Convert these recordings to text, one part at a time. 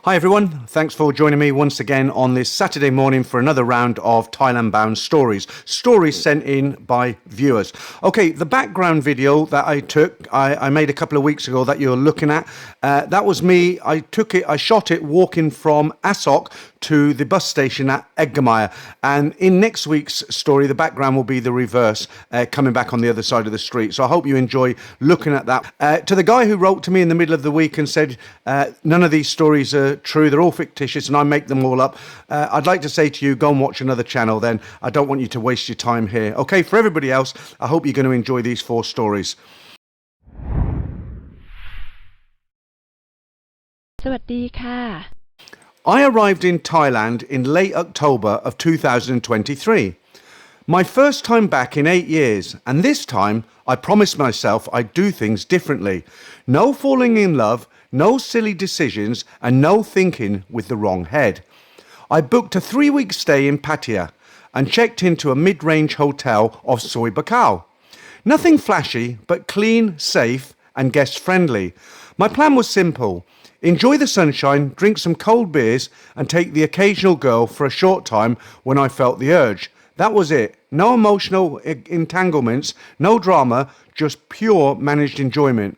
Hi everyone, thanks for joining me once again on this Saturday morning for another round of Thailand-bound stories sent in by viewers. Okay, the background video that I took, I made a couple of weeks ago that you're looking at, that was me. I shot it walking from Asok to the bus station at Edgemere, and in next week's story the background will be the reverse, coming back on the other side of the street. So I hope you enjoy looking at that. To the guy who wrote to me in the middle of the week and said none of these stories are true, they're all fictitious and I make them all up, I'd like to say to you, go and watch another channel then. I don't want you to waste your time here. Okay, for everybody else, I hope you're going to enjoy these 4 stories. สวัสดีค่ะ I arrived in Thailand in late October of 2023. My first time back in 8 years, and this time I promised myself I'd do things differently. No falling in love, no silly decisions, and no thinking with the wrong head. I booked a 3-week stay in Pattaya and checked into a mid-range hotel of Soi Buakhao. Nothing flashy, but clean, safe, and guest-friendly. My plan was simple. Enjoy the sunshine, drink some cold beers, and take the occasional girl for a short time when I felt the urge. That was it. No emotional entanglements, no drama, just pure managed enjoyment.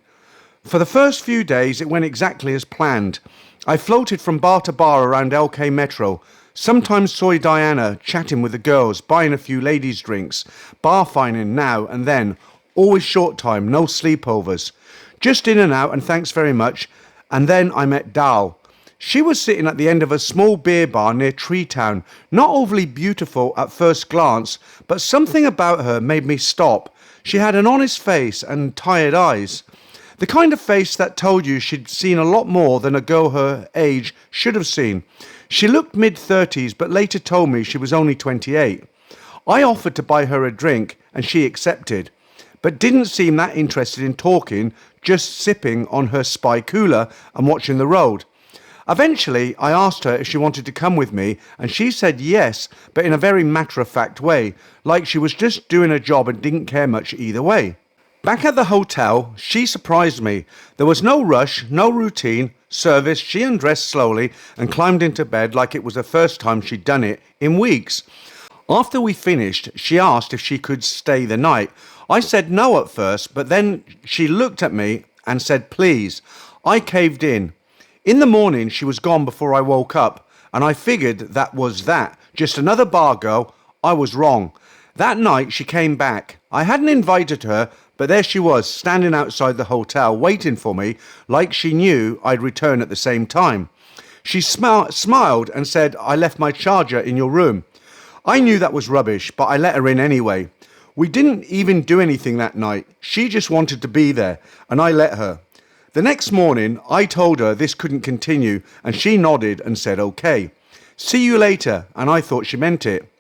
For the first few days, it went exactly as planned. I floated from bar to bar around LK Metro, sometimes Soy Diana, chatting with the girls, buying a few ladies' drinks, bar fining now and then, always short time, no sleepovers. Just in and out and thanks very much. And then I met Dal. She was sitting at the end of a small beer bar near Tree Town, not overly beautiful at first glance, but something about her made me stop. She had an honest face and tired eyes. The kind of face that told you she'd seen a lot more than a girl her age should have seen. She looked mid-30s, but later told me she was only 28. I offered to buy her a drink, and she accepted, but didn't seem that interested in talking, just sipping on her spy cooler and watching the road. Eventually, I asked her if she wanted to come with me, and she said yes, but in a very matter-of-fact way, like she was just doing her job and didn't care much either way. Back at the hotel, she surprised me. There was no rush, no routine, service. She undressed slowly and climbed into bed like it was the first time she'd done it in weeks. After we finished, she asked if she could stay the night. I said no at first, but then she looked at me and said please. I caved in. In the morning, she was gone before I woke up, and I figured that was that. Just another bar girl. I was wrong. That night, she came back. I hadn't invited her, but there she was, standing outside the hotel, waiting for me, like she knew I'd return at the same time. She smiled and said, I left my charger in your room. I knew that was rubbish, but I let her in anyway. We didn't even do anything that night. She just wanted to be there, and I let her. The next morning, I told her this couldn't continue, and she nodded and said okay. See you later, and I thought she meant it.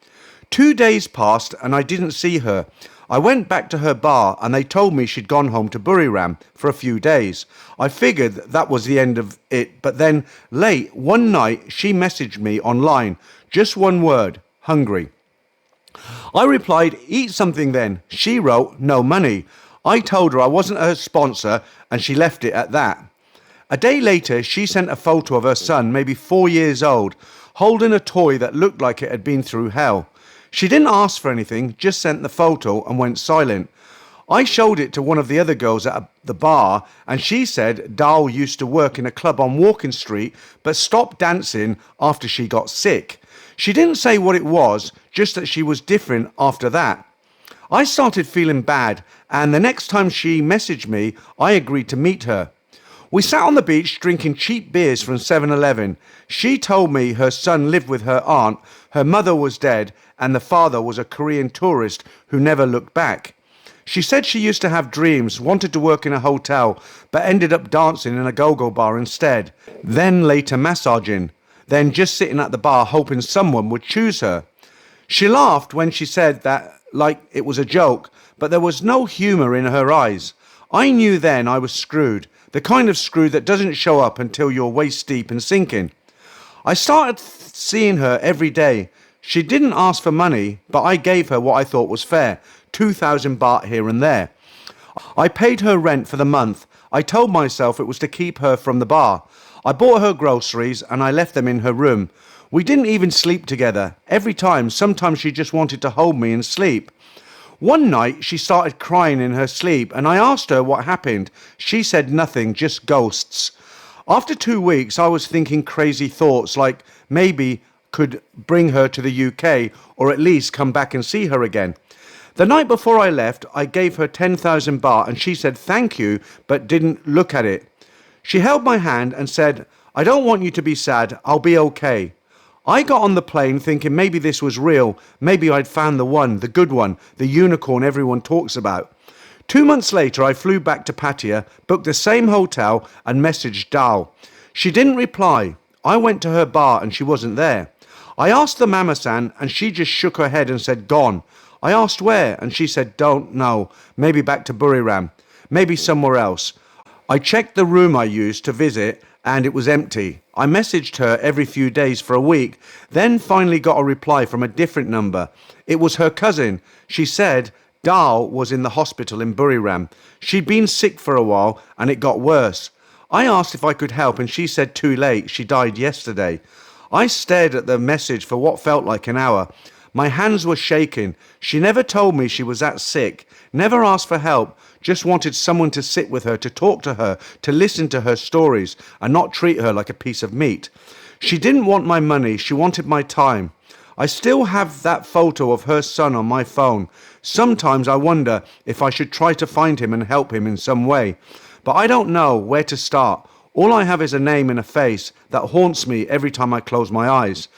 2 days passed, and I didn't see her. I went back to her bar, and they told me she'd gone home to Buriram for a few days. I figured that was the end of it, but then, late one night, she messaged me online. Just one word, hungry. I replied, eat something then. She wrote, no money. I told her I wasn't her sponsor, and she left it at that. A day later, she sent a photo of her son, maybe 4 years old, holding a toy that looked like it had been through hell. She didn't ask for anything, just sent the photo and went silent. I showed it to one of the other girls at the bar, and she said Dal used to work in a club on Walking Street, but stopped dancing after she got sick. She didn't say what it was, just that she was different after that. I started feeling bad, and the next time she messaged me, I agreed to meet her. We sat on the beach drinking cheap beers from 7-Eleven. She told me her son lived with her aunt, her mother was dead, and the father was a Korean tourist who never looked back. She said she used to have dreams, wanted to work in a hotel, but ended up dancing in a go-go bar instead. Then later massaging. Then just sitting at the bar hoping someone would choose her. She laughed when she said that like it was a joke, but there was no humour in her eyes. I knew then I was screwed, the kind of screw that doesn't show up until you're waist deep and sinking. I started seeing her every day. She didn't ask for money, but I gave her what I thought was fair, 2,000 baht here and there. I paid her rent for the month. I told myself it was to keep her from the bar. I bought her groceries and I left them in her room. We didn't even sleep together. Every time, sometimes she just wanted to hold me and sleep. One night she started crying in her sleep and I asked her what happened. She said nothing, just ghosts. After 2 weeks I was thinking crazy thoughts like maybe could bring her to the UK or at least come back and see her again. The night before I left I gave her 10,000 baht and she said thank you but didn't look at it. She held my hand and said, I don't want you to be sad, I'll be okay. I got on the plane thinking maybe this was real, maybe I'd found the one, the good one, the unicorn everyone talks about. 2 months later I flew back to Pattaya, booked the same hotel and messaged Dal. She didn't reply. I went to her bar and she wasn't there. I asked the mama-san and she just shook her head and said gone. I asked where and she said don't know, maybe back to Buriram, maybe somewhere else. I checked the room I used to visit and it was empty. I messaged her every few days for a week, then finally got a reply from a different number. It was her cousin. She said Dal was in the hospital in Buriram. She'd been sick for a while and it got worse. I asked if I could help and she said too late, she died yesterday. I stared at the message for what felt like an hour. My hands were shaking. She never told me she was that sick, never asked for help, just wanted someone to sit with her, to talk to her, to listen to her stories, and not treat her like a piece of meat. She didn't want my money, she wanted my time. I still have that photo of her son on my phone. Sometimes I wonder if I should try to find him and help him in some way. But I don't know where to start. All I have is a name and a face that haunts me every time I close my eyes.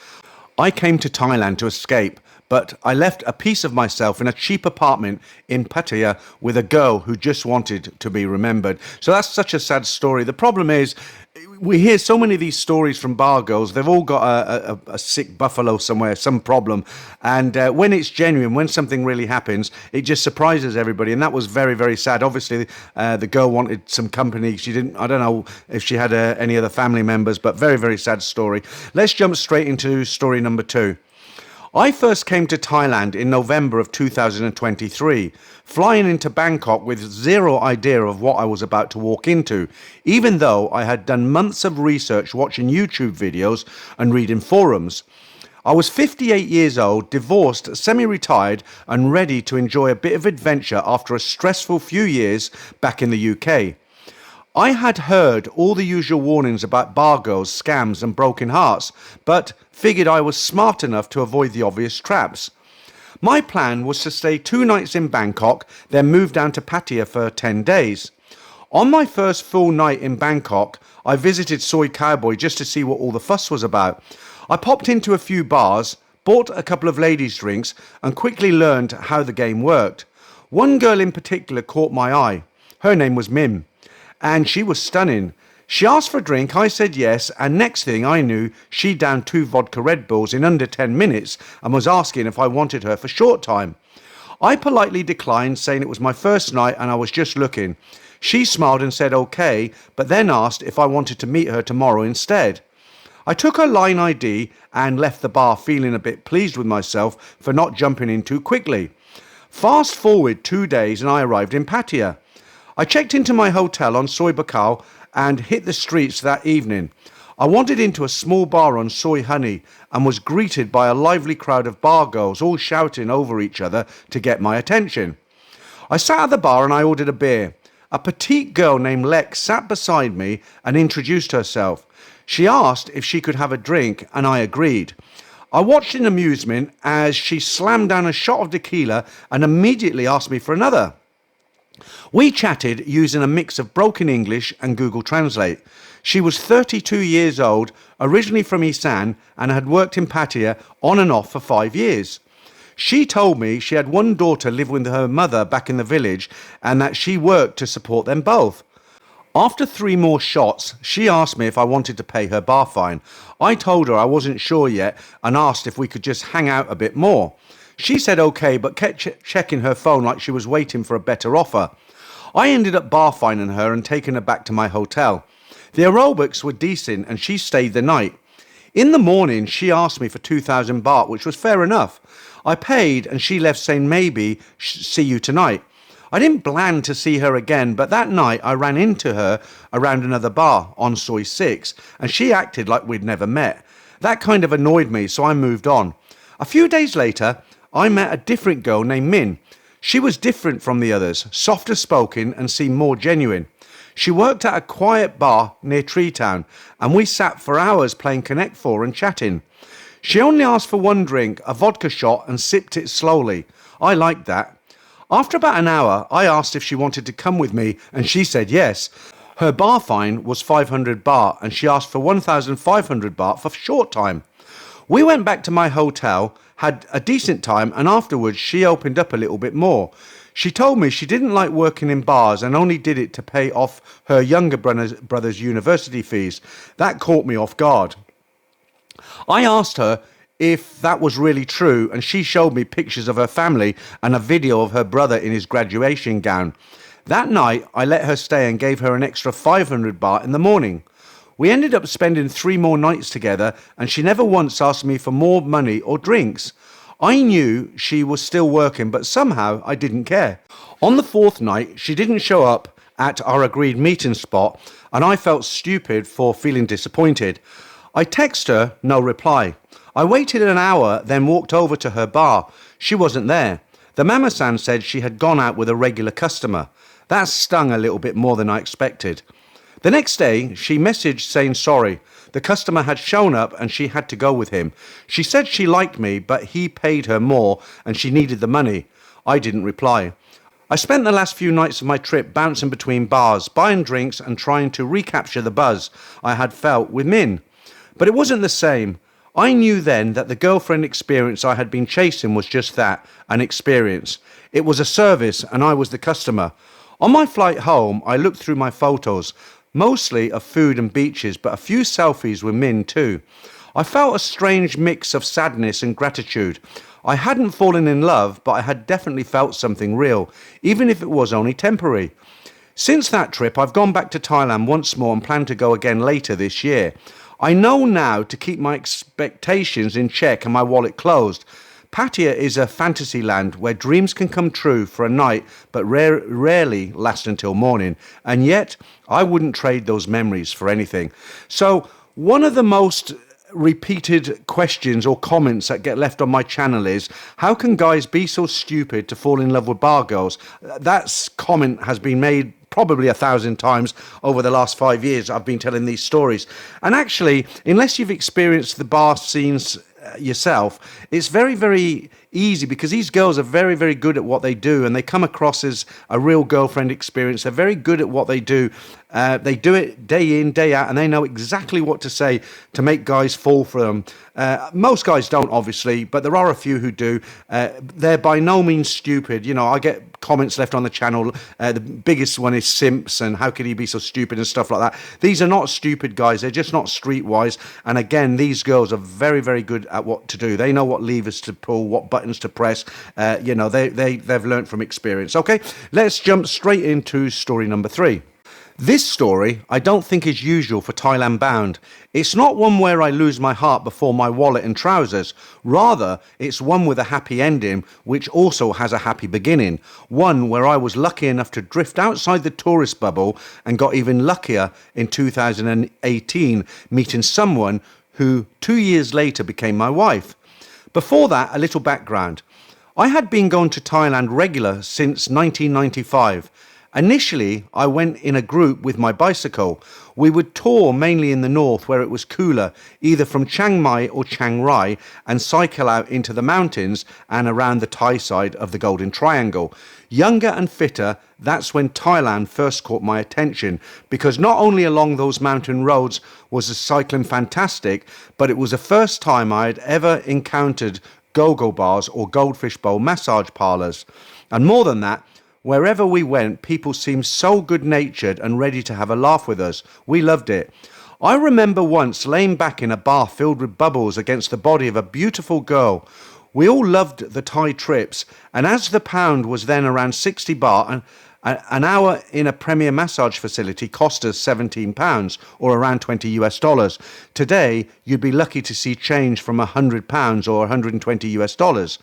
I came to Thailand to escape, but I left a piece of myself in a cheap apartment in Pattaya with a girl who just wanted to be remembered. So that's such a sad story. The problem is, we hear so many of these stories from bar girls. They've all got a sick buffalo somewhere, some problem. And when it's genuine, when something really happens, it just surprises everybody. And that was very, very sad. Obviously, the girl wanted some company. She didn't, I don't know if she had any other family members, but very, very sad story. Let's jump straight into story number 2. I first came to Thailand in November of 2023, flying into Bangkok with zero idea of what I was about to walk into, even though I had done months of research watching YouTube videos and reading forums. I was 58 years old, divorced, semi-retired and ready to enjoy a bit of adventure after a stressful few years back in the UK. I had heard all the usual warnings about bar girls, scams and broken hearts, but figured I was smart enough to avoid the obvious traps. My plan was to stay 2 nights in Bangkok, then move down to Pattaya for 10 days. On my first full night in Bangkok, I visited Soy Cowboy just to see what all the fuss was about. I popped into a few bars, bought a couple of ladies' drinks and quickly learned how the game worked. One girl in particular caught my eye. Her name was Mim. And she was stunning. She asked for a drink, I said yes, and next thing I knew, she downed 2 vodka Red Bulls in under 10 minutes and was asking if I wanted her for short time. I politely declined, saying it was my first night and I was just looking. She smiled and said okay, but then asked if I wanted to meet her tomorrow instead. I took her line ID and left the bar feeling a bit pleased with myself for not jumping in too quickly. Fast forward 2 days and I arrived in Pattaya. I checked into my hotel on Soy Bacal and hit the streets that evening. I wandered into a small bar on Soy Honey and was greeted by a lively crowd of bar girls all shouting over each other to get my attention. I sat at the bar and I ordered a beer. A petite girl named Lex sat beside me and introduced herself. She asked if she could have a drink and I agreed. I watched in amusement as she slammed down a shot of tequila and immediately asked me for another. We chatted using a mix of broken English and Google Translate. She was 32 years old, originally from Isan, and had worked in Pattaya on and off for 5 years. She told me she had one daughter live with her mother back in the village and that she worked to support them both. After 3 more shots, she asked me if I wanted to pay her bar fine. I told her I wasn't sure yet and asked if we could just hang out a bit more. She said okay, but kept checking her phone like she was waiting for a better offer. I ended up bar fining her and taking her back to my hotel. The aerobics were decent and she stayed the night. In the morning, she asked me for 2,000 baht, which was fair enough. I paid and she left saying maybe see you tonight. I didn't plan to see her again, but that night I ran into her around another bar on Soy 6, and she acted like we'd never met. That kind of annoyed me, so I moved on. A few days later, I met a different girl named Min. She was different from the others, softer spoken and seemed more genuine. She worked at a quiet bar near Treetown, and we sat for hours playing Connect 4 and chatting. She only asked for one drink, a vodka shot, and sipped it slowly. I liked that. After about an hour, I asked if she wanted to come with me, and she said yes. Her bar fine was 500 baht, and she asked for 1,500 baht for short time. We went back to my hotel, had a decent time, and afterwards she opened up a little bit more. She told me she didn't like working in bars and only did it to pay off her younger brother's university fees. That caught me off guard. I asked her if that was really true, and she showed me pictures of her family and a video of her brother in his graduation gown. That night, I let her stay and gave her an extra 500 baht in the morning. We ended up spending 3 more nights together, and she never once asked me for more money or drinks. I knew she was still working, but somehow I didn't care. On the 4th night, she didn't show up at our agreed meeting spot, and I felt stupid for feeling disappointed. I texted her, no reply. I waited an hour, then walked over to her bar. She wasn't there. The mama-san said she had gone out with a regular customer. That stung a little bit more than I expected. The next day, she messaged saying sorry. The customer had shown up and she had to go with him. She said she liked me, but he paid her more and she needed the money. I didn't reply. I spent the last few nights of my trip bouncing between bars, buying drinks and trying to recapture the buzz I had felt with Min. But it wasn't the same. I knew then that the girlfriend experience I had been chasing was just that, an experience. It was a service and I was the customer. On my flight home, I looked through my photos, mostly of food and beaches, but a few selfies with Min too. I felt a strange mix of sadness and gratitude. I hadn't fallen in love, but I had definitely felt something real, even if it was only temporary. Since that trip, I've gone back to Thailand once more and plan to go again later this year. I know now to keep my expectations in check and my wallet closed. Pattaya is a fantasy land where dreams can come true for a night but rarely last until morning. And yet, I wouldn't trade those memories for anything. So, one of the most repeated questions or comments that get left on my channel is, how can guys be so stupid to fall in love with bar girls? That comment has been made probably 1,000 times over the last 5 years I've been telling these stories. And actually, unless you've experienced the bar scenes yourself, it's very, very easy because these girls are very, very good at what they do and they come across as a real girlfriend experience. They're very good at what they do. They do it day in, day out, and they know exactly what to say to make guys fall for them. Most guys don't, obviously, but there are a few who do. They're by no means stupid. You know, I get comments left on the channel. The biggest one is simps and how could he be so stupid and stuff like that. These are not stupid guys. They're just not streetwise. And again, these girls are very, very good at what to do. They know what levers to pull, what buttons to press. You know, they've learned from experience. Okay, let's jump straight into story number 3. This story I don't think is usual for Thailand bound. It's not one where I lose my heart before my wallet and trousers. Rather, it's one with a happy ending, which also has a happy beginning. One where I was lucky enough to drift outside the tourist bubble and got even luckier in 2018, meeting someone who 2 years later became my wife. Before that, a little background. I had been going to Thailand regular since 1995. Initially, I went in a group with my bicycle. We would tour mainly in the north where it was cooler, either from Chiang Mai or Chiang Rai, and cycle out into the mountains and around the Thai side of the Golden Triangle. Younger and fitter, that's when Thailand first caught my attention, because not only along those mountain roads was the cycling fantastic, but it was the first time I had ever encountered go-go bars or goldfish bowl massage parlours. And more than that, wherever we went, people seemed so good-natured and ready to have a laugh with us. We loved it. I remember once laying back in a bath filled with bubbles against the body of a beautiful girl. We all loved the Thai trips, and as the pound was then around 60 baht, and an hour in a premier massage facility cost us £17 or around $20. Today, you'd be lucky to see change from £100 or $120.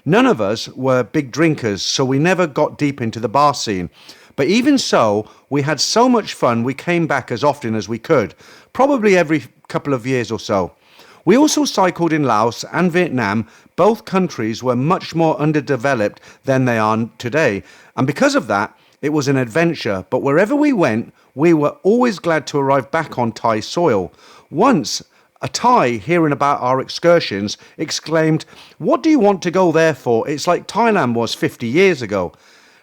None of us were big drinkers, so we never got deep into the bar scene. But even so, we had so much fun we came back as often as we could, probably every couple of years or so. We also cycled in Laos and Vietnam. Both countries were much more underdeveloped than they are today, and because of that, it was an adventure, but wherever we went, we were always glad to arrive back on Thai soil. Once, a Thai, hearing about our excursions, exclaimed, "What do you want to go there for? It's like Thailand was 50 years ago."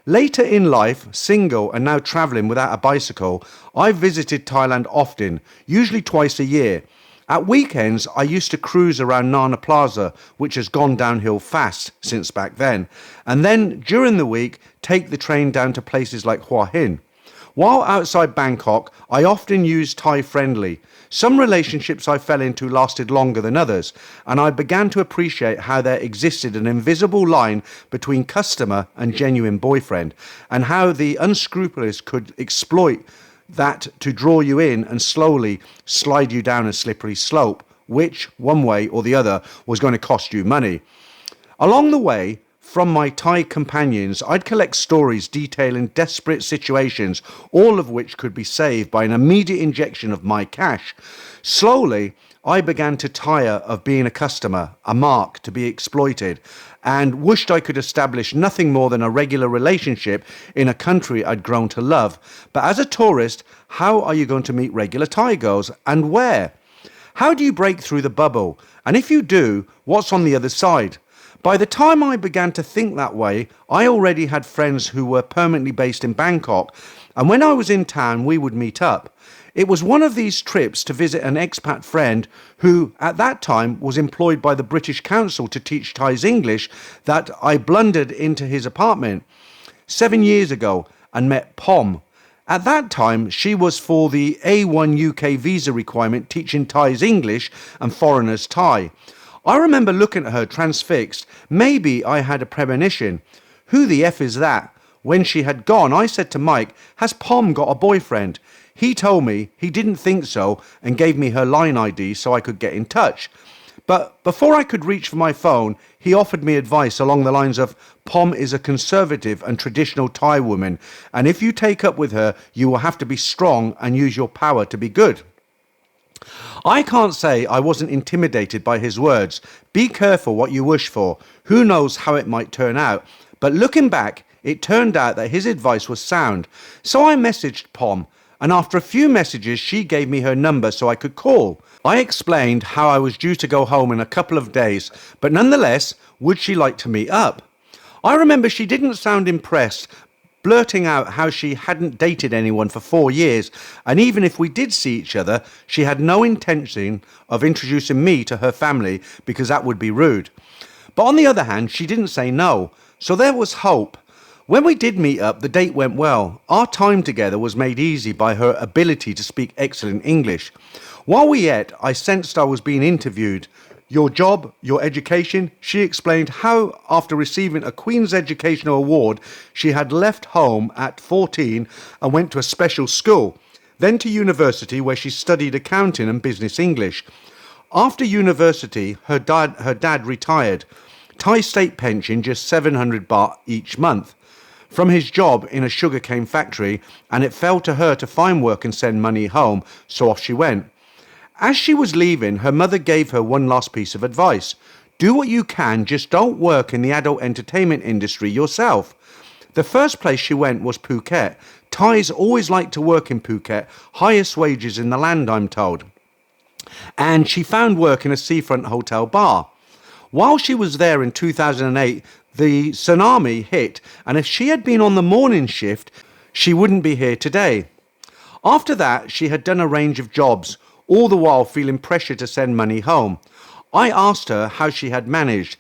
Later in life, single and now travelling without a bicycle, I visited Thailand often, usually twice a year. At weekends, I used to cruise around Nana Plaza, which has gone downhill fast since back then, and then during the week, take the train down to places like Hua Hin. While outside Bangkok, I often used Thai friendly. Some relationships I fell into lasted longer than others, and I began to appreciate how there existed an invisible line between customer and genuine boyfriend, and how the unscrupulous could exploit that to draw you in and slowly slide you down a slippery slope, which, one way or the other, was going to cost you money. Along the way, from my Thai companions, I'd collect stories detailing desperate situations, all of which could be saved by an immediate injection of my cash. Slowly, I began to tire of being a customer, a mark to be exploited, and wished I could establish nothing more than a regular relationship in a country I'd grown to love. But as a tourist, how are you going to meet regular Thai girls, and where? How do you break through the bubble? And if you do, what's on the other side? By the time I began to think that way, I already had friends who were permanently based in Bangkok, and when I was in town, we would meet up. It was one of these trips to visit an expat friend who, at that time, was employed by the British Council to teach Thais English that I blundered into his apartment 7 years ago and met Pom. At that time, she was for the A1 UK visa requirement teaching Thais English and foreigners Thai. I remember looking at her transfixed. Maybe I had a premonition. Who the F is that? When she had gone, I said to Mike, "Has Pom got a boyfriend?" He told me he didn't think so and gave me her line ID so I could get in touch. But before I could reach for my phone, he offered me advice along the lines of, "Pom is a conservative and traditional Thai woman, and if you take up with her, you will have to be strong and use your power to be good." I can't say I wasn't intimidated by his words. Be careful what you wish for. Who knows how it might turn out? But looking back, it turned out that his advice was sound. So I messaged Pom, and after a few messages, she gave me her number so I could call. I explained how I was due to go home in a couple of days, but nonetheless, would she like to meet up? I remember she didn't sound impressed, blurting out how she hadn't dated anyone for 4 years, and even if we did see each other, she had no intention of introducing me to her family because that would be rude. But on the other hand, she didn't say no, so there was hope. When we did meet up, the date went well. Our time together was made easy by her ability to speak excellent English. While we ate, I sensed I was being interviewed. "Your job, your education?" She explained how, after receiving a Queen's Educational Award, she had left home at 14 and went to a special school, then to university where she studied accounting and business English. After university, her dad retired. Thai state pension, just 700 baht each month, from his job in a sugarcane factory, and it fell to her to find work and send money home, so off she went. As she was leaving, her mother gave her one last piece of advice. Do what you can, just don't work in the adult entertainment industry yourself. The first place she went was Phuket. Thais always like to work in Phuket, highest wages in the land, I'm told. And she found work in a seafront hotel bar. While she was there in 2008, the tsunami hit, and if she had been on the morning shift, she wouldn't be here today. After that, she had done a range of jobs, all the while feeling pressure to send money home. I asked her how she had managed.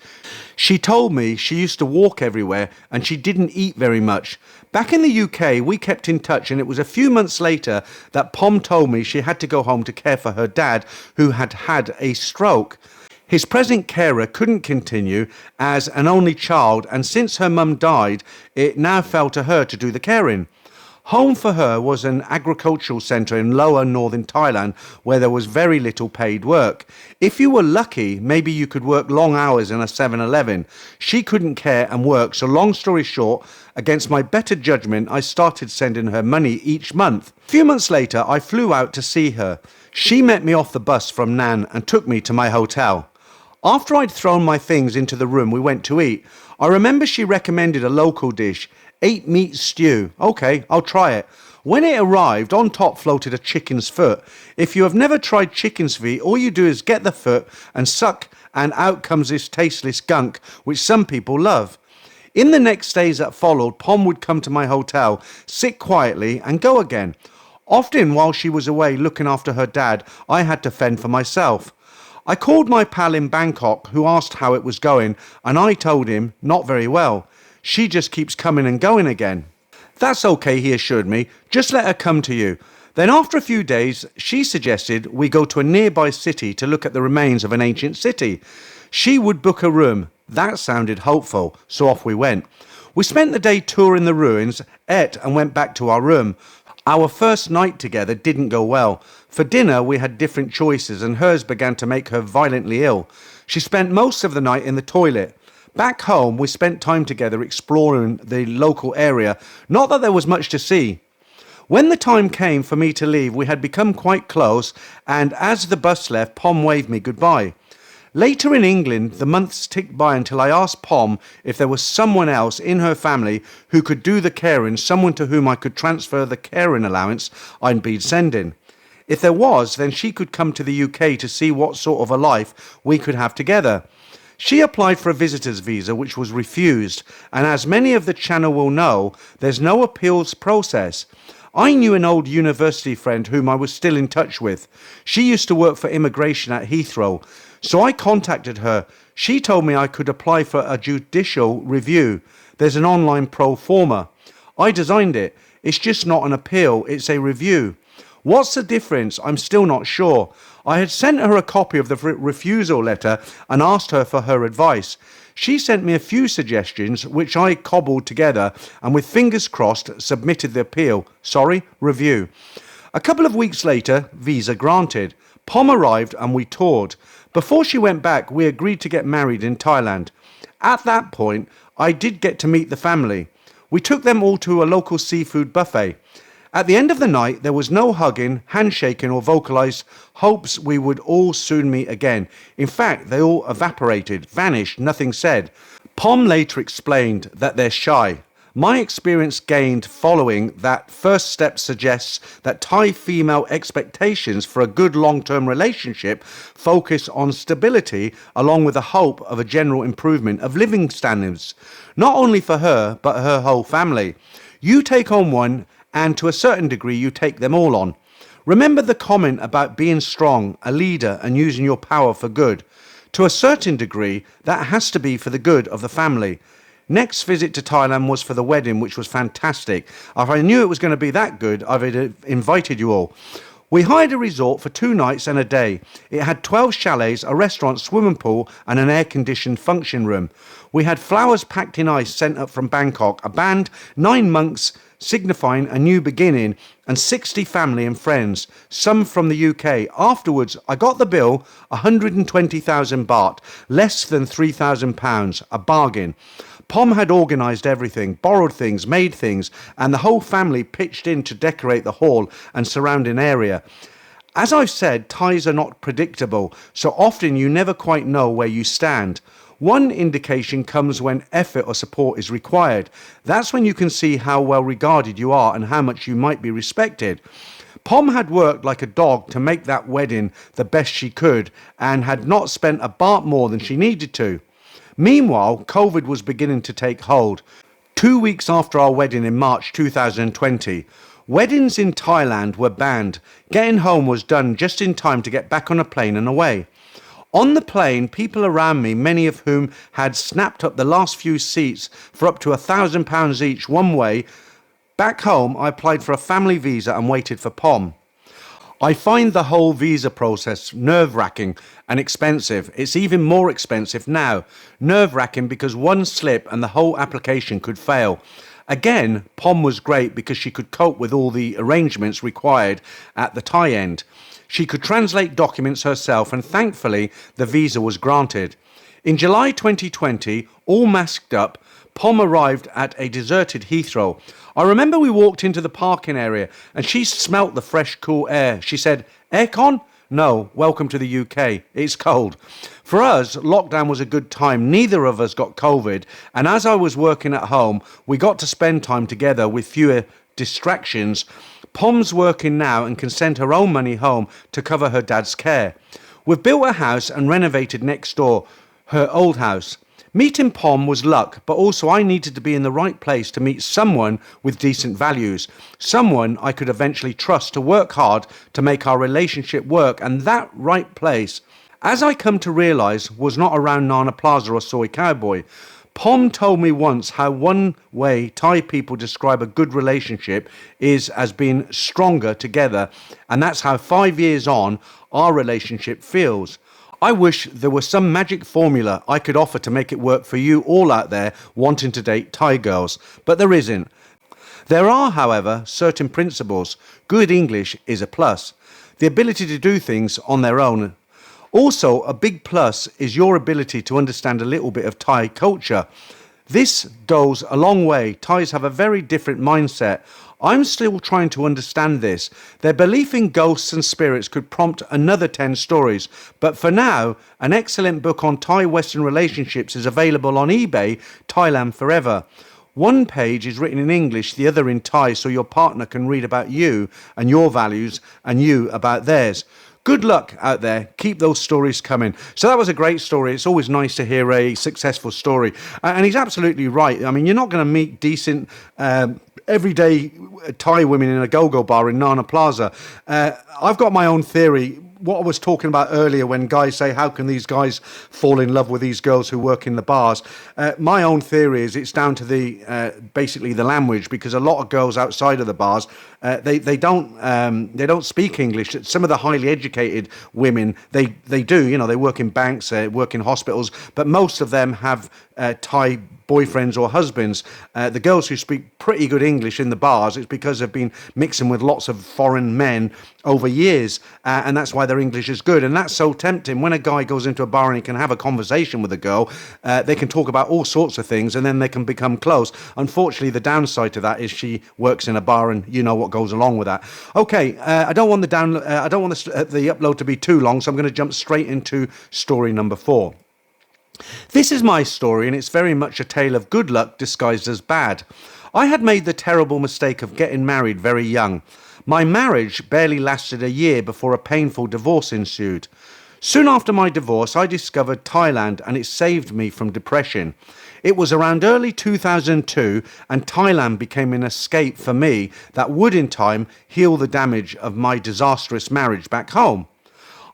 She told me she used to walk everywhere and she didn't eat very much. Back in the UK, we kept in touch, and it was a few months later that Pom told me she had to go home to care for her dad, who had had a stroke. His present carer couldn't continue as an only child, and since her mum died, it now fell to her to do the caring. Home for her was an agricultural centre in lower northern Thailand where there was very little paid work. If you were lucky, maybe you could work long hours in a 7-Eleven. She couldn't care and work, so long story short, against my better judgment, I started sending her money each month. A few months later, I flew out to see her. She met me off the bus from Nan and took me to my hotel. After I'd thrown my things into the room, we went to eat. I remember she recommended a local dish, 8-meat stew. Okay, I'll try it. When it arrived, on top floated a chicken's foot. If you have never tried chicken's feet, all you do is get the foot and suck, and out comes this tasteless gunk, which some people love. In the next days that followed, Pom would come to my hotel, sit quietly, and go again. Often while she was away looking after her dad, I had to fend for myself. I called my pal in Bangkok, who asked how it was going, and I told him, not very well. She just keeps coming and going again. That's okay, he assured me. Just let her come to you. Then after a few days, she suggested we go to a nearby city to look at the remains of an ancient city. She would book a room. That sounded hopeful, so off we went. We spent the day touring the ruins, ate and went back to our room. Our first night together didn't go well. For dinner, we had different choices, and hers began to make her violently ill. She spent most of the night in the toilet. Back home, we spent time together exploring the local area. Not that there was much to see. When the time came for me to leave, we had become quite close, and as the bus left, Pom waved me goodbye. Later in England, the months ticked by until I asked Pom if there was someone else in her family who could do the caring, someone to whom I could transfer the caring allowance I'd been sending. If there was, then she could come to the UK to see what sort of a life we could have together. She applied for a visitor's visa, which was refused, and as many of the channel will know, there's no appeals process. I knew an old university friend whom I was still in touch with. She used to work for immigration at Heathrow, so I contacted her. She told me I could apply for a judicial review. There's an online pro forma. I designed it. It's just not an appeal, it's a review. What's the difference? I'm still not sure. I had sent her a copy of the refusal letter and asked her for her advice. She sent me a few suggestions, which I cobbled together and with fingers crossed submitted the appeal. Review. A couple of weeks later, visa granted. Pom arrived and we toured. Before she went back, we agreed to get married in Thailand. At that point, I did get to meet the family. We took them all to a local seafood buffet. At the end of the night, there was no hugging, handshaking or vocalized hopes we would all soon meet again. In fact, they all evaporated, vanished, nothing said. Pom later explained that they're shy. My experience gained following that first step suggests that Thai female expectations for a good long-term relationship focus on stability along with the hope of a general improvement of living standards, not only for her, but her whole family. You take on one, and to a certain degree you take them all on. Remember the comment about being strong, a leader, and using your power for good. To a certain degree, that has to be for the good of the family. Next visit to Thailand was for the wedding, which was fantastic. If I knew it was going to be that good, I'd invited you all. We hired a resort for 2 nights and a day. It had 12 chalets, a restaurant, swimming pool, and an air-conditioned function room. We had flowers packed in ice sent up from Bangkok, a band, 9 monks, signifying a new beginning, and 60 family and friends, some from the UK. Afterwards, I got the bill, 120,000 baht, less than £3,000, a bargain. Pom had organised everything, borrowed things, made things, and the whole family pitched in to decorate the hall and surrounding area. As I've said, Thais are not predictable, so often you never quite know where you stand. One indication comes when effort or support is required. That's when you can see how well regarded you are and how much you might be respected. Pom had worked like a dog to make that wedding the best she could and had not spent a baht more than she needed to. Meanwhile, COVID was beginning to take hold. 2 weeks after our wedding in March 2020, weddings in Thailand were banned. Getting home was done just in time to get back on a plane and away. On the plane, people around me, many of whom had snapped up the last few seats for up to £1,000 each one way. Back home, I applied for a family visa and waited for Pom. I find the whole visa process nerve-wracking and expensive. It's even more expensive now. Nerve-wracking because one slip and the whole application could fail. Again, Pom was great because she could cope with all the arrangements required at the Thai end. She could translate documents herself, and thankfully the visa was granted. In July 2020, all masked up, Pom arrived at a deserted Heathrow. I remember we walked into the parking area and she smelt the fresh, cool air. She said, "Aircon? No, welcome to the UK. It's cold." For us, lockdown was a good time. Neither of us got COVID, and as I was working at home, we got to spend time together with fewer distractions. Pom's working now and can send her own money home to cover her dad's care. We've built a house and renovated next door, her old house. Meeting Pom was luck, but also I needed to be in the right place to meet someone with decent values, someone I could eventually trust to work hard to make our relationship work, and that right place, as I come to realise, was not around Nana Plaza or Soy Cowboy. Pom told me once how one way Thai people describe a good relationship is as being stronger together, and that's how 5 years on our relationship feels. I wish there was some magic formula I could offer to make it work for you all out there wanting to date Thai girls, but there isn't. There are, however, certain principles. Good English is a plus. The ability to do things on their own. Also, a big plus is your ability to understand a little bit of Thai culture. This goes a long way. Thais have a very different mindset. I'm still trying to understand this. Their belief in ghosts and spirits could prompt another 10 stories. But for now, an excellent book on Thai Western relationships is available on eBay, Thailand Forever. One page is written in English, the other in Thai, so your partner can read about you and your values and you about theirs. Good luck out there. Keep those stories coming. So that was a great story. It's always nice to hear a successful story. And he's absolutely right. I mean, you're not going to meet decent everyday Thai women in a go-go bar in Nana Plaza. I've got my own theory. What I was talking about earlier when guys say, how can these guys fall in love with these girls who work in the bars? My own theory is it's down to the basically the language, because a lot of girls outside of the bars, they don't speak English. Some of the highly educated women, they do, you know, they work in banks, work in hospitals, but most of them have Thai boyfriends or husbands. The girls who speak pretty good English in the bars, it's because they've been mixing with lots of foreign men over years, and that's why their English is good. And that's so tempting. When a guy goes into a bar and he can have a conversation with a girl, they can talk about all sorts of things, and then they can become close. Unfortunately, the downside to that is she works in a bar, and you know what goes along with that. Okay, I don't want the upload to be too long, so I'm going to jump straight into story number 4. This is my story, and it's very much a tale of good luck disguised as bad. I had made the terrible mistake of getting married very young. My marriage barely lasted a year before a painful divorce ensued. Soon after my divorce, I discovered Thailand, and it saved me from depression. It was around early 2002, and Thailand became an escape for me that would in time heal the damage of my disastrous marriage back home.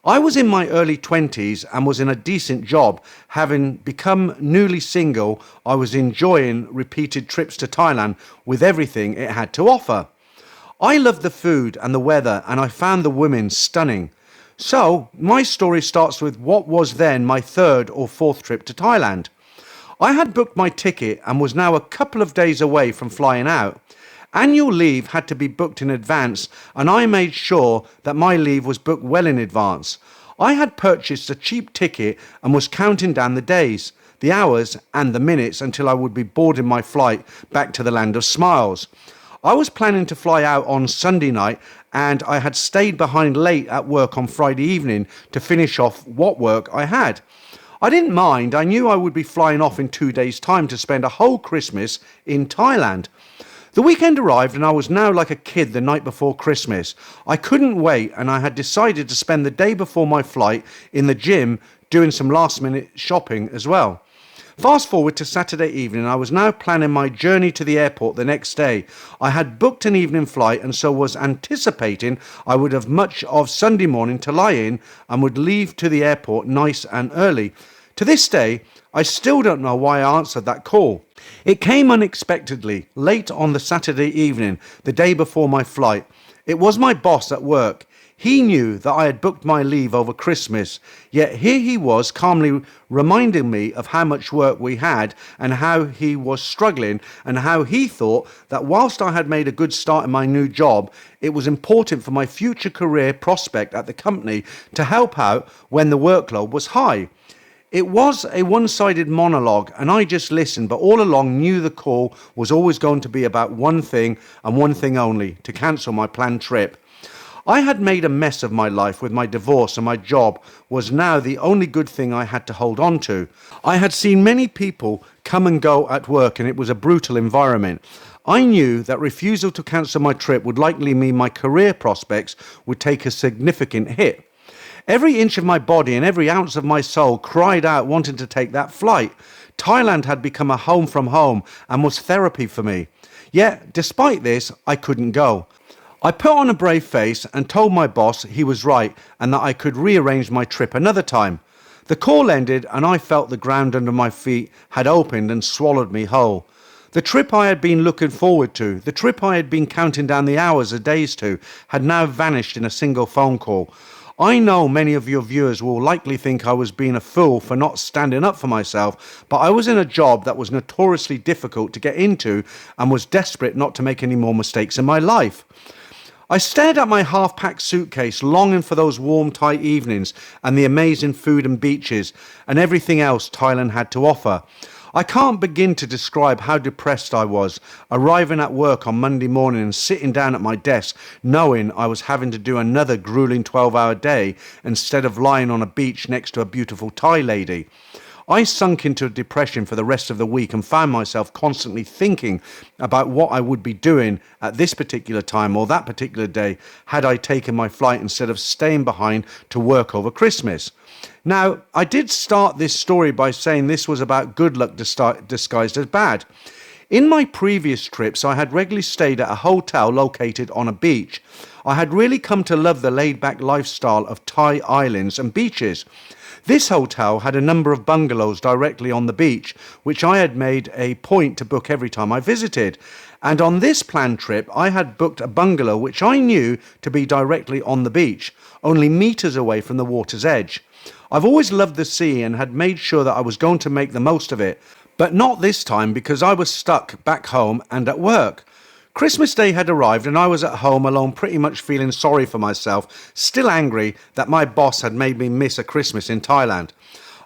I was in my early 20s and was in a decent job. Having become newly single, I was enjoying repeated trips to Thailand with everything it had to offer. I loved the food and the weather, and I found the women stunning. So, my story starts with what was then my 3rd or 4th trip to Thailand. I had booked my ticket and was now a couple of days away from flying out. Annual leave had to be booked in advance, and I made sure that my leave was booked well in advance. I had purchased a cheap ticket and was counting down the days, the hours and the minutes until I would be boarding my flight back to the land of smiles. I was planning to fly out on Sunday night, and I had stayed behind late at work on Friday evening to finish off what work I had. I didn't mind. I knew I would be flying off in 2 days' time to spend a whole Christmas in Thailand. The weekend arrived, and I was now like a kid the night before Christmas. I couldn't wait, and I had decided to spend the day before my flight in the gym doing some last-minute shopping as well. Fast forward to Saturday evening, I was now planning my journey to the airport the next day. I had booked an evening flight, and so was anticipating I would have much of Sunday morning to lie in and would leave to the airport nice and early. To this day, I still don't know why I answered that call. It came unexpectedly, late on the Saturday evening, the day before my flight. It was my boss at work. He knew that I had booked my leave over Christmas, yet here he was calmly reminding me of how much work we had and how he was struggling and how he thought that whilst I had made a good start in my new job, it was important for my future career prospect at the company to help out when the workload was high. It was a one-sided monologue and I just listened, but all along knew the call was always going to be about one thing and one thing only: to cancel my planned trip. I had made a mess of my life with my divorce, and my job was now the only good thing I had to hold on to. I had seen many people come and go at work, and it was a brutal environment. I knew that refusal to cancel my trip would likely mean my career prospects would take a significant hit. Every inch of my body and every ounce of my soul cried out wanting to take that flight. Thailand had become a home from home and was therapy for me. Yet, despite this, I couldn't go. I put on a brave face and told my boss he was right and that I could rearrange my trip another time. The call ended and I felt the ground under my feet had opened and swallowed me whole. The trip I had been looking forward to, the trip I had been counting down the hours and days to, had now vanished in a single phone call. I know many of your viewers will likely think I was being a fool for not standing up for myself, but I was in a job that was notoriously difficult to get into and was desperate not to make any more mistakes in my life. I stared at my half-packed suitcase, longing for those warm Thai evenings and the amazing food and beaches and everything else Thailand had to offer. I can't begin to describe how depressed I was, arriving at work on Monday morning and sitting down at my desk, knowing I was having to do another grueling 12-hour day instead of lying on a beach next to a beautiful Thai lady. I sunk into a depression for the rest of the week and found myself constantly thinking about what I would be doing at this particular time or that particular day had I taken my flight instead of staying behind to work over Christmas. Now, I did start this story by saying this was about good luck disguised as bad. In my previous trips, I had regularly stayed at a hotel located on a beach. I had really come to love the laid-back lifestyle of Thai islands and beaches. This hotel had a number of bungalows directly on the beach, which I had made a point to book every time I visited. And on this planned trip, I had booked a bungalow which I knew to be directly on the beach, only meters away from the water's edge. I've always loved the sea and had made sure that I was going to make the most of it, but not this time because I was stuck back home and at work. Christmas Day had arrived and I was at home alone, pretty much feeling sorry for myself, still angry that my boss had made me miss a Christmas in Thailand.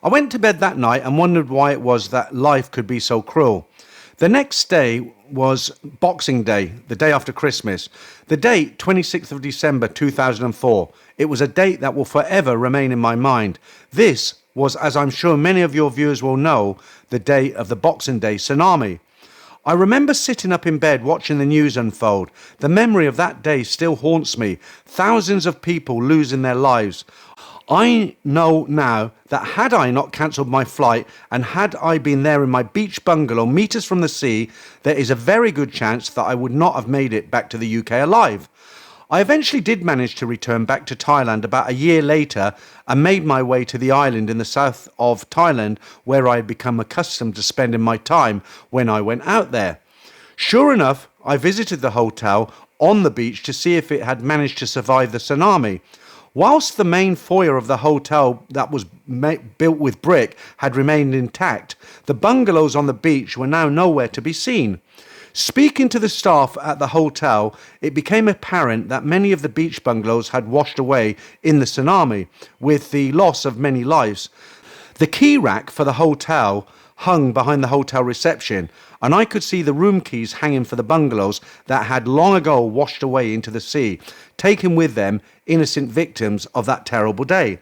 I went to bed that night and wondered why it was that life could be so cruel. The next day was Boxing Day, the day after Christmas. The date, 26th of December 2004. It was a date that will forever remain in my mind. This was, as I'm sure many of your viewers will know, the day of the Boxing Day tsunami. I remember sitting up in bed watching the news unfold. The memory of that day still haunts me. Thousands of people losing their lives. I know now that had I not cancelled my flight and had I been there in my beach bungalow meters from the sea, there is a very good chance that I would not have made it back to the UK alive. I eventually did manage to return back to Thailand about a year later and made my way to the island in the south of Thailand where I had become accustomed to spending my time when I went out there. Sure enough, I visited the hotel on the beach to see if it had managed to survive the tsunami. Whilst the main foyer of the hotel that was built with brick had remained intact, the bungalows on the beach were now nowhere to be seen. Speaking to the staff at the hotel, it became apparent that many of the beach bungalows had washed away in the tsunami, with the loss of many lives. The key rack for the hotel hung behind the hotel reception, and I could see the room keys hanging for the bungalows that had long ago washed away into the sea, taking with them innocent victims of that terrible day.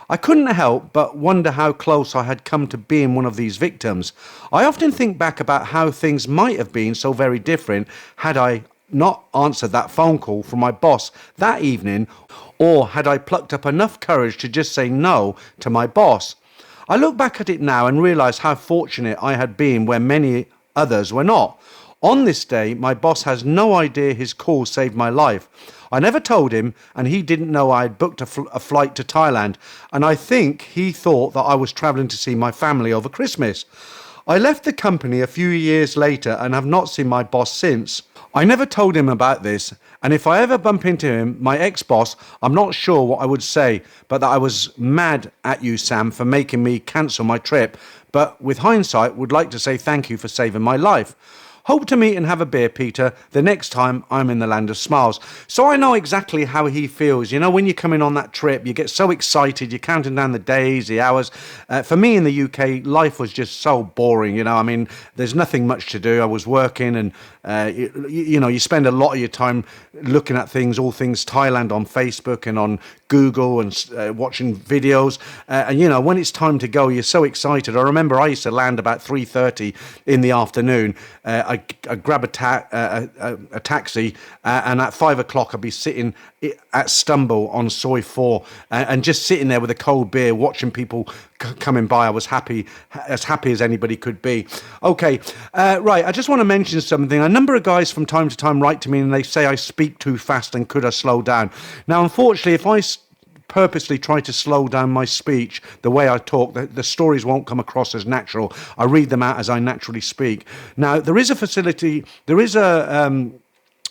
I couldn't help but wonder how close I had come to being one of these victims. I often think back about how things might have been so very different had I not answered that phone call from my boss that evening, or had I plucked up enough courage to just say no to my boss. I look back at it now and realise how fortunate I had been where many others were not. On this day, my boss has no idea his call saved my life. I never told him, and he didn't know I had booked a flight to Thailand, and I think he thought that I was travelling to see my family over Christmas. I left the company a few years later and have not seen my boss since. I never told him about this, and if I ever bump into him, my ex-boss, I'm not sure what I would say, but that I was mad at you, Sam, for making me cancel my trip, but with hindsight, would like to say thank you for saving my life. Hope to meet and have a beer, Peter, the next time I'm in the land of smiles. So I know exactly how he feels. You know, when you're coming on that trip, you get so excited, you're counting down the days, the hours. For me in the UK, life was just so boring. You know, I mean, there's nothing much to do. I was working and, you spend a lot of your time looking at things, all things Thailand on Facebook and on Google and watching videos. And when it's time to go, you're so excited. I remember I used to land about 3:30 in the afternoon. I grab a taxi, and at 5 o'clock I'd be sitting at Stumble on Soy 4, and just sitting there with a cold beer, watching people coming by. I was happy as anybody could be. Okay, right. I just want to mention something. A number of guys from time to time write to me and they say I speak too fast and could I slow down. Now, unfortunately, if I purposely try to slow down my speech, the way I talk, the stories won't come across as natural. I read them out as I naturally speak. Now, there is a facility,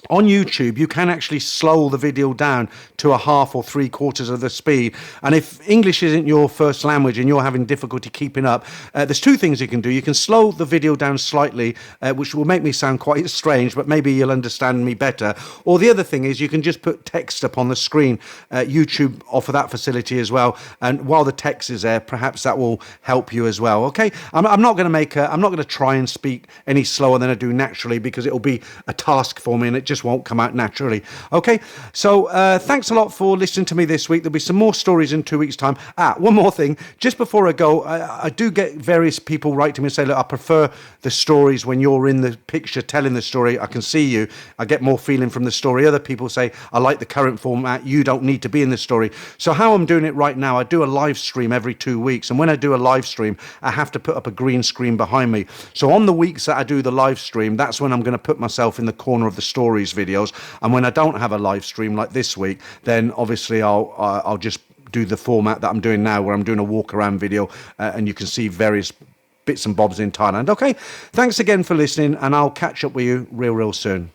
on YouTube, you can actually slow the video down to a half or 3/4 of the speed. And if English isn't your first language and you're having difficulty keeping up, there's two things you can do. You can slow the video down slightly, which will make me sound quite strange, but maybe you'll understand me better. Or the other thing is you can just put text up on the screen. YouTube offer that facility as well. And while the text is there, perhaps that will help you as well. Okay, I'm not going to try and speak any slower than I do naturally, because it'll be a task for me and it just won't come out naturally. Okay, so thanks a lot for listening to me this week. There'll be some more stories in 2 weeks' time. One more thing, just before I go, I do get various people write to me and say, look, I prefer the stories when you're in the picture telling the story. I can see you. I get more feeling from the story. Other people say, I like the current format. You don't need to be in the story. So how I'm doing it right now, I do a live stream every 2 weeks. And when I do a live stream, I have to put up a green screen behind me. So on the weeks that I do the live stream, that's when I'm going to put myself in the corner of the stories videos. And when I don't have a live stream like this week, then obviously I'll just do the format that I'm doing now, where I'm doing a walk around video, and you can see various bits and bobs in Thailand. Okay, thanks again for listening, and I'll catch up with you real soon.